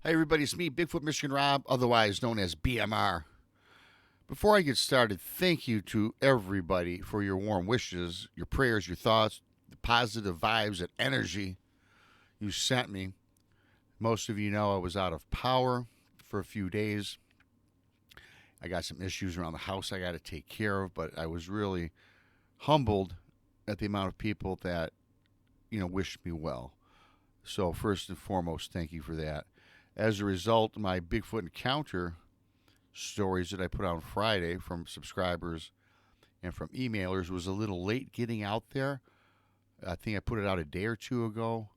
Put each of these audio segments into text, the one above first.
Hey everybody, it's me, Bigfoot Michigan Rob, otherwise known as BMR. Before I get started, thank you to everybody for your warm wishes, your prayers, your thoughts, the positive vibes and energy you sent me. Most of you know I was out of power for a few days. I got some issues around the house I got to take care of, but I was really humbled at the amount of people that, wished me well. So first and foremost, thank you for that. As a result, my Bigfoot encounter stories that I put on Friday from subscribers and from emailers was a little late getting out there. I think I put it out a day or two ago.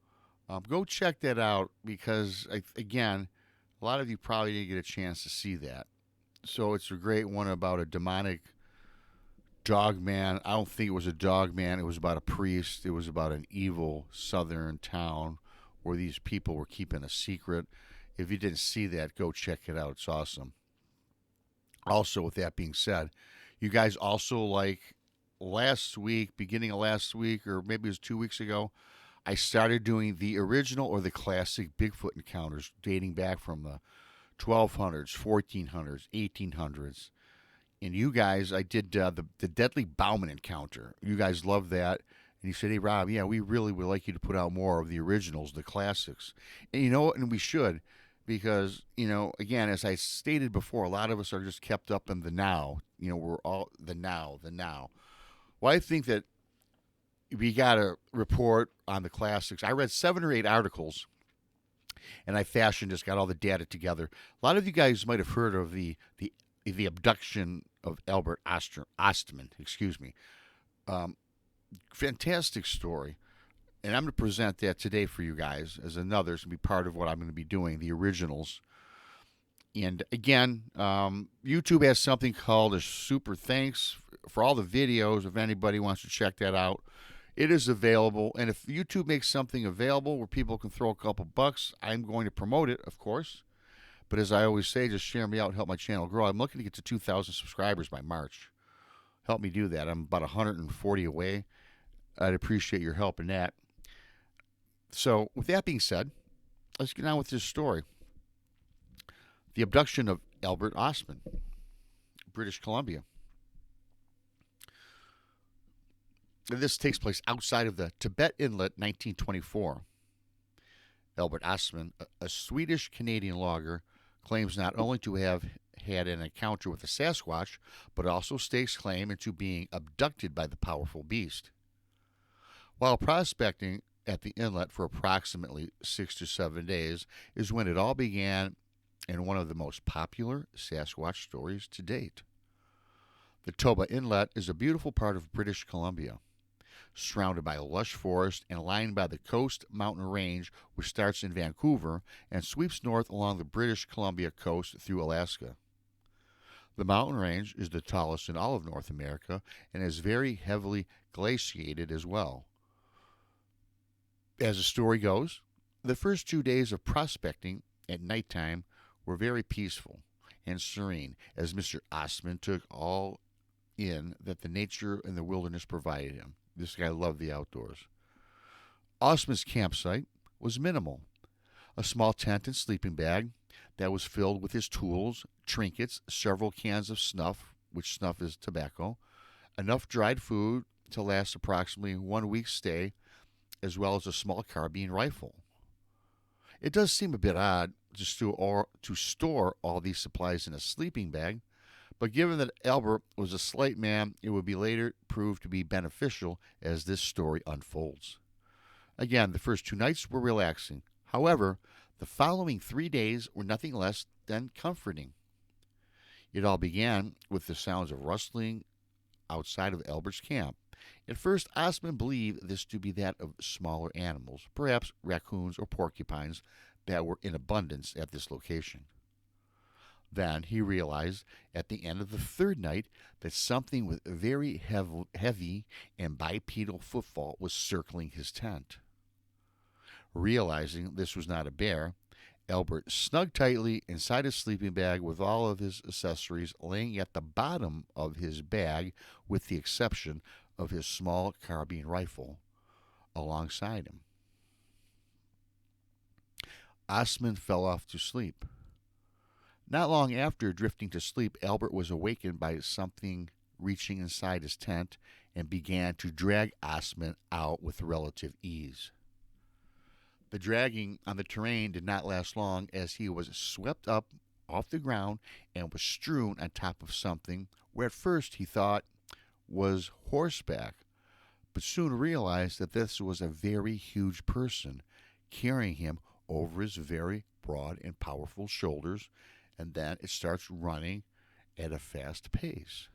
Go check that out because, again, a lot of you probably didn't get a chance to see that. So it's a great one about a demonic dog man. I don't think it was a dog man. It was about a priest. It was about an evil southern town where these people were keeping a secret. If you didn't see that, go check it out. It's awesome. Also, with that being said, you guys also like last week, beginning of last week, or maybe it was 2 weeks ago, I started doing the original or the classic Bigfoot encounters dating back from the 1200s, 1400s, 1800s. And you guys, I did the Deadly Bauman encounter. You guys loved that. And you said, hey, Rob, yeah, we really would like you to put out more of the originals, the classics. And you know what? And we should. Because, again, as I stated before, a lot of us are just kept up in the now. We're all the now, the now. Well, I think that we got to report on the classics. I read 7 or 8 articles, and I just got all the data together. A lot of you guys might have heard of the abduction of Albert Ostman. Excuse me. Fantastic story. And I'm going to present that today for you guys as another. It's going to be part of what I'm going to be doing, the originals. And again, YouTube has something called a super thanks for all the videos. If anybody wants to check that out, it is available. And if YouTube makes something available where people can throw a couple bucks, I'm going to promote it, of course. But as I always say, just share me out and help my channel grow. I'm looking to get to 2,000 subscribers by March. Help me do that. I'm about 140 away. I'd appreciate your help in that. So, with that being said, let's get on with this story. The abduction of Albert Ostman, British Columbia. This takes place outside of the Tibet Inlet, 1924. Albert Ostman, a Swedish-Canadian logger, claims not only to have had an encounter with a Sasquatch, but also stakes claim into being abducted by the powerful beast. While prospecting at the inlet for approximately 6 to 7 days is when it all began in one of the most popular Sasquatch stories to date. The Toba Inlet is a beautiful part of British Columbia, surrounded by lush forest and lined by the Coast Mountain Range, which starts in Vancouver and sweeps north along the British Columbia coast through Alaska. The mountain range is the tallest in all of North America and is very heavily glaciated as well. As the story goes, the first 2 days of prospecting at nighttime were very peaceful and serene as Mr. Ostman took all in that the nature and the wilderness provided him. This guy loved the outdoors. Ostman's campsite was minimal. A small tent and sleeping bag that was filled with his tools, trinkets, several cans of snuff, which snuff is tobacco, enough dried food to last approximately 1 week's stay, as well as a small carbine rifle. It does seem a bit odd to store all these supplies in a sleeping bag, but given that Albert was a slight man, it would be later proved to be beneficial as this story unfolds. Again, the first 2 nights were relaxing. However, the following 3 days were nothing less than comforting. It all began with the sounds of rustling outside of Albert's camp. At first, Ostman believed this to be that of smaller animals, perhaps raccoons or porcupines, that were in abundance at this location. Then he realized at the end of the 3rd night that something with very heavy and bipedal footfall was circling his tent. Realizing this was not a bear, Albert snugged tightly inside his sleeping bag with all of his accessories laying at the bottom of his bag, with the exception of his small carbine rifle alongside him. Ostman fell off to sleep. Not long after drifting to sleep, Albert was awakened by something reaching inside his tent and began to drag Ostman out with relative ease. The dragging on the terrain did not last long as he was swept up off the ground and was strewn on top of something where at first he thought was horseback, but soon realized that this was a very huge person carrying him over his very broad and powerful shoulders, and then it starts running at a fast pace.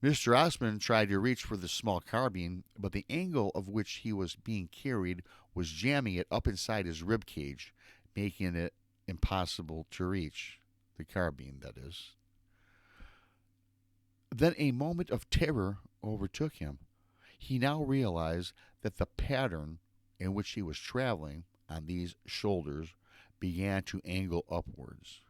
Mr. Ostman tried to reach for the small carbine, but the angle of which he was being carried was jamming it up inside his rib cage, making it impossible to reach. The carbine, that is. Then a moment of terror overtook him. He now realized that the pattern in which he was traveling on these shoulders began to angle upwards.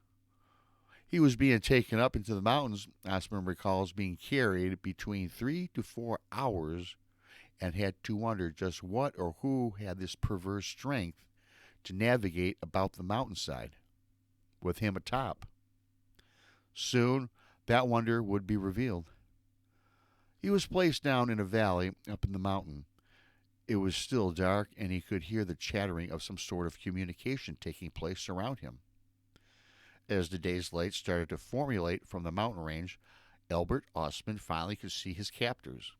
He was being taken up into the mountains, Ostman recalls, being carried between 3 to 4 hours, and had to wonder just what or who had this perverse strength to navigate about the mountainside with him atop. Soon that wonder would be revealed. He was placed down in a valley up in the mountain. It was still dark, and he could hear the chattering of some sort of communication taking place around him. As the day's light started to formulate from the mountain range, Albert Ostman finally could see his captors.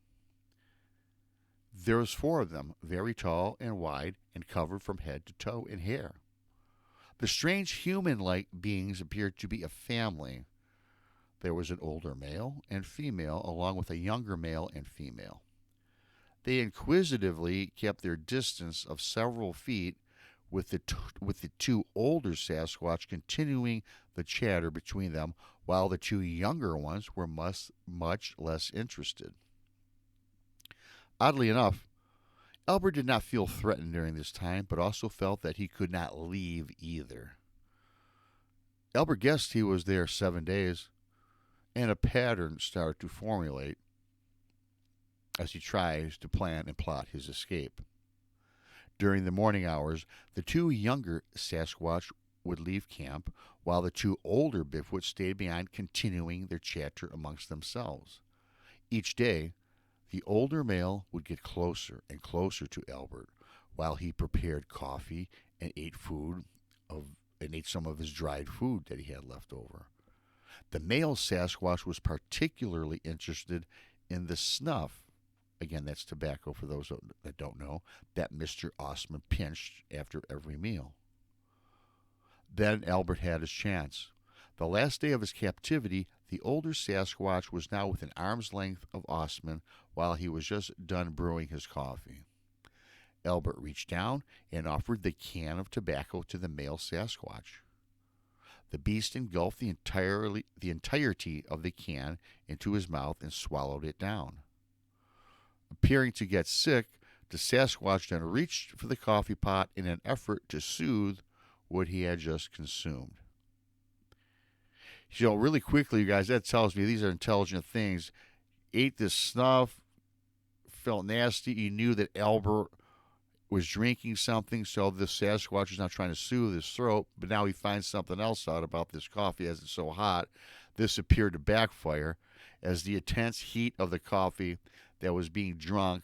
There was 4 of them, very tall and wide, and covered from head to toe in hair. The strange human-like beings appeared to be a family. There was an older male and female, along with a younger male and female. They inquisitively kept their distance of several feet, with the 2 older Sasquatch continuing the chatter between them, while the 2 younger ones were much less interested. Oddly enough, Albert did not feel threatened during this time, but also felt that he could not leave either. Albert guessed he was there 7 days, and a pattern started to formulate as he tries to plan and plot his escape. During the morning hours, the 2 younger Sasquatch would leave camp, while the 2 older Bigfoot stayed behind, continuing their chatter amongst themselves. Each day, the older male would get closer and closer to Albert, while he prepared coffee and ate some of his dried food that he had left over. The male Sasquatch was particularly interested in the snuff. Again, that's tobacco for those that don't know, that Mr. Ostman pinched after every meal. Then Albert had his chance. The last day of his captivity, the older Sasquatch was now within arm's length of Ostman while he was just done brewing his coffee. Albert reached down and offered the can of tobacco to the male Sasquatch. The beast engulfed the entirety of the can into his mouth and swallowed it down. Appearing to get sick, the Sasquatch then reached for the coffee pot in an effort to soothe what he had just consumed. So really quickly, you guys, that tells me these are intelligent things. Ate this snuff, felt nasty. He knew that Albert was drinking something, so the Sasquatch is not trying to soothe his throat, but now he finds something else out about this coffee as it's so hot. This appeared to backfire as the intense heat of the coffee that was being drunk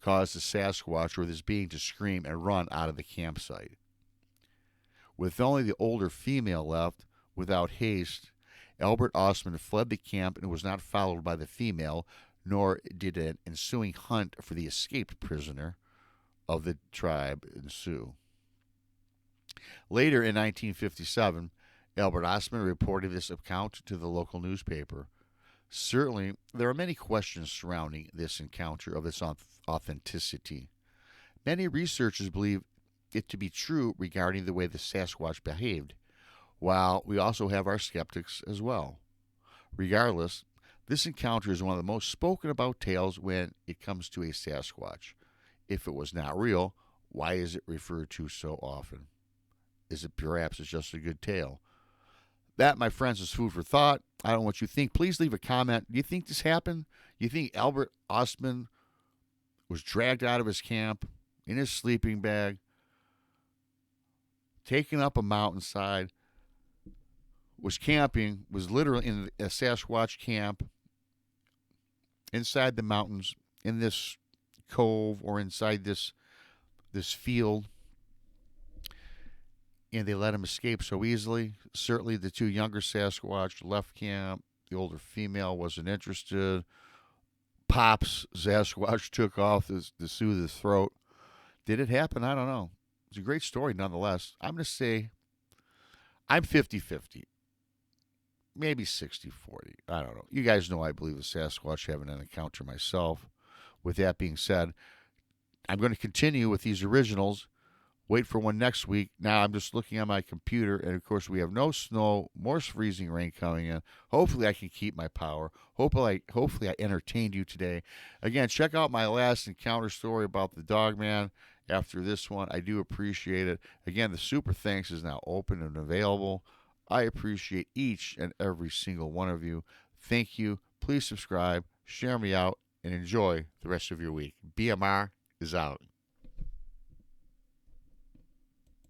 caused the Sasquatch or this being to scream and run out of the campsite. With only the older female left, without haste, Albert Ostman fled the camp and was not followed by the female, nor did an ensuing hunt for the escaped prisoner of the tribe ensue. Later in 1957, Albert Ostman reported this account to the local newspaper. Certainly, there are many questions surrounding this encounter of its authenticity. Many researchers believe it to be true regarding the way the Sasquatch behaved, while we also have our skeptics as well. Regardless, this encounter is one of the most spoken about tales when it comes to a Sasquatch. If it was not real, why is it referred to so often? Is it perhaps it's just a good tale? That, my friends, is food for thought. I don't know what you think. Please leave a comment. Do you think this happened? Do you think Albert Ostman was dragged out of his camp in his sleeping bag, taken up a mountainside, was camping, was literally in a Sasquatch camp inside the mountains in this cove or inside this field, and they let him escape so easily. Certainly, the two younger Sasquatch left camp. The older female wasn't interested. Pops Sasquatch took off to soothe his throat. Did it happen? I don't know. It's a great story nonetheless. I'm going to say I'm 50-50. Maybe 60-40. I don't know. You guys know I believe the Sasquatch, having an encounter myself. With that being said, I'm going to continue with these originals. Wait for one next week. Now I'm just looking at my computer, and of course we have no snow, more freezing rain coming in. Hopefully I can keep my power. Hopefully I entertained you today. Again, check out my last encounter story about the dog man after this one. I do appreciate it. Again, the super thanks is now open and available. I appreciate each and every single one of you. Thank you. Please subscribe, share me out, and enjoy the rest of your week. BMR is out.